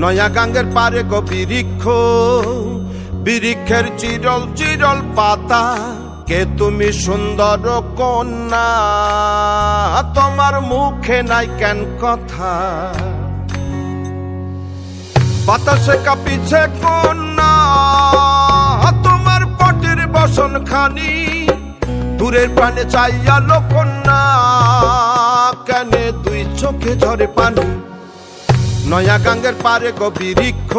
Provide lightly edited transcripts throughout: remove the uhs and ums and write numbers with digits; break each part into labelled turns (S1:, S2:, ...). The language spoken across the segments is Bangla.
S1: নয়া গাঙ্গের পারে গো বৃক্ষ, বৃক্ষের চিরল চিরল পাতা, কে তুমি সুন্দর কন্যা, তোমার মুখে নাই কেন কথা। বাতাসে কাঁপিছে কন্যা, তোমার পটের বসন খানি, দূরের প্রাণে চাইয়া লো কন্যা, কেনে দুই চোখে ঝরে পানি। নয়া গাঙ্গের পারে গো বৃক্ষ,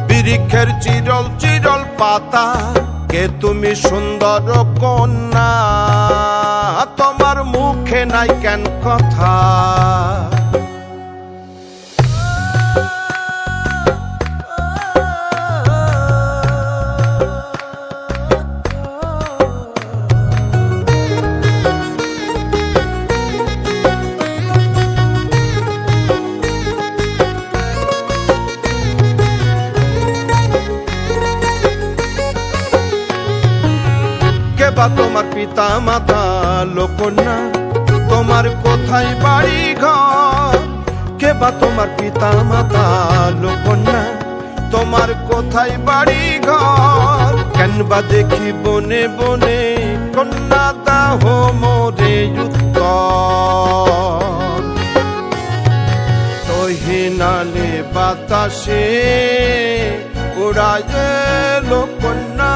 S1: বৃক্ষের চিরল চিরল পাতা, কে তুমি সুন্দর কন্যা, তোমার মুখে নাই কেন কথা। বা তোমার পিতা মাতা লো কন্যা, তোমার কোথায় বাড়ি ঘর, কে বা তোমার পিতা মাতা লো কন্যা, তোমার কোথায় বাড়ি ঘর। কেন বা দেখি বনে বনে কন্যা দাহ মোরে উত্তর, তহিনালে বাতাসে উড়ায় লো কন্যা,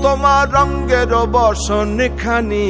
S1: তোমার রঙ্গের বসন খানি।